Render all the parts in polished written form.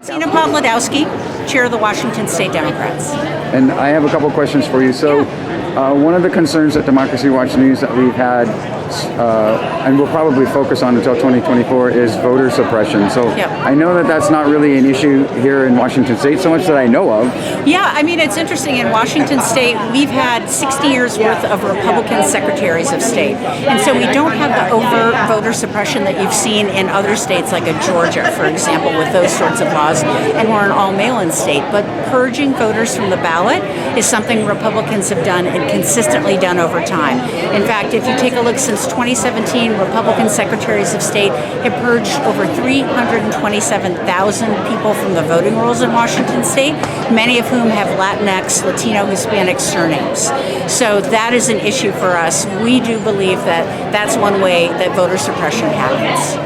Podlodowski, chair of the Washington State Democrats. And I have a couple questions for you. So, one of the concerns at Democracy Watch News that we've had, and we'll probably focus on until 2024, is voter suppression. So, I know that that's not really an issue here in Washington State, so much that I know of. Yeah, I mean, it's interesting. In Washington State, we've had 60 years worth of Republican Secretaries of State. And so we don't have the overt voter suppression that you've seen in other states, like in Georgia, for example, with those sorts of laws. And we're an all-mail-in state. But purging voters from the ballot is something Republicans have done and consistently done over time. In fact, if you take a look since 2017, Republican Secretaries of State have purged over 327,000 people from the voting rolls in Washington State, many of whom have Latinx, Latino, Hispanic surnames. So that is an issue for us. We do believe that that's one way that voter suppression happens.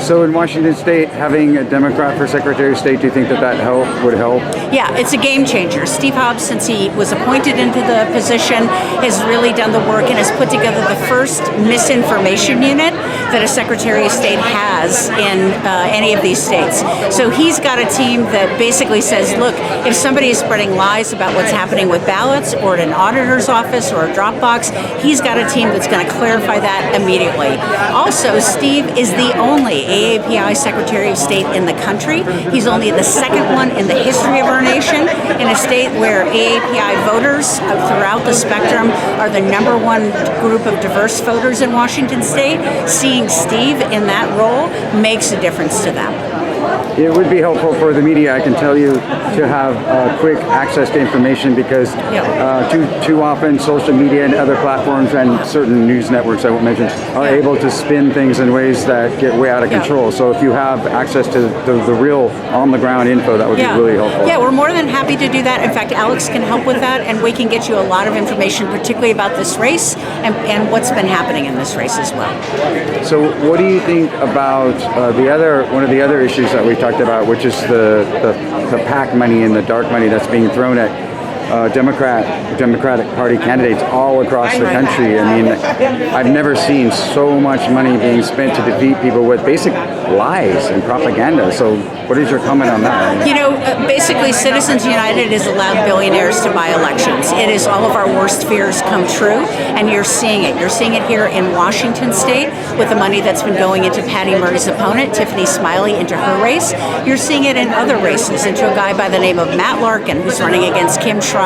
So in Washington State, having a Democrat for Secretary of State, do you think that would help? Yeah, it's a game changer. Steve Hobbs, since he was appointed into the position, has really done the work and has put together the first misinformation unit that a Secretary of State has in any of these states. So he's got a team that basically says, look, if somebody is spreading lies about what's happening with ballots or at an auditor's office or a drop box, he's got a team that's going to clarify that immediately. Also, Steve is the only AAPI Secretary of State in the country. He's only the second one in the history of our nation in a state where AAPI voters throughout the spectrum are the number one group of diverse voters in Washington State. Seeing Steve in that role makes a difference to them. It would be helpful for the media, I can tell you, to have quick access to information because too often social media and other platforms and certain news networks I won't mention are able to spin things in ways that get way out of control. So if you have access to the real on-the-ground info, that would be really helpful. Yeah, we're more than happy to do that. In fact, Alex can help with that, and we can get you a lot of information, particularly about this race and what's been happening in this race as well. So what do you think about one of the other issues that we talked about, which is the PAC money and the dark money that's being thrown at Democratic Party candidates all across the country? I mean, I've never seen so much money being spent to defeat people with basic lies and propaganda. So what is your comment on that? You know, basically Citizens United has allowed billionaires to buy elections. It is all of our worst fears come true, and you're seeing it. You're seeing it here in Washington State with the money that's been going into Patty Murray's opponent, Tiffany Smiley, into her race. You're seeing it in other races, into a guy by the name of Matt Larkin, who's running against Kim Schreier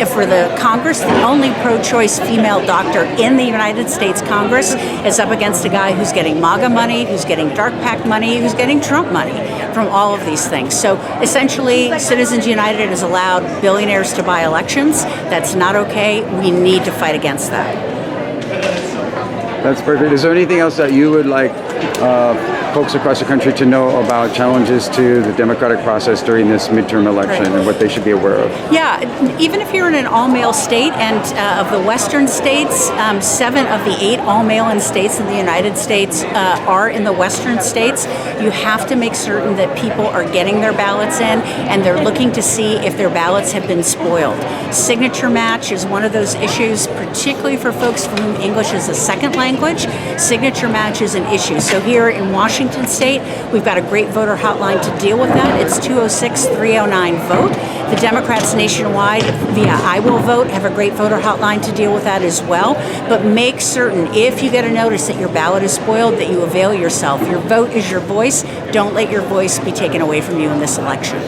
for the Congress. The only pro-choice female doctor in the United States Congress is up against a guy who's getting MAGA money, who's getting dark PAC money, who's getting Trump money from all of these things. So essentially, Citizens United has allowed billionaires to buy elections. That's not okay. We need to fight against that. That's perfect. Is there anything else that you would like folks across the country to know about challenges to the democratic process during this midterm election and what they should be aware of? Yeah, even if you're in an all-mail state, and of the western states, 7 of the 8 all-mail-in states in the United States are in the western states, you have to make certain that people are getting their ballots in and they're looking to see if their ballots have been spoiled. Signature match is one of those issues, particularly for folks for whom English is a second language. Signature match is an issue. So here in Washington State, we've got a great voter hotline to deal with that. It's 206-309-VOTE. The Democrats nationwide via I Will Vote have a great voter hotline to deal with that as well. But make certain, if you get a notice that your ballot is spoiled, that you avail yourself. Your vote is your voice. Don't let your voice be taken away from you in this election.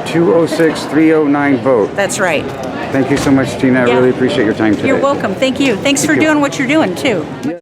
206-309-VOTE. That's right. Thank you so much, Tina. I really appreciate your time today. You're welcome. Thank you. Thanks for doing what you're doing, too.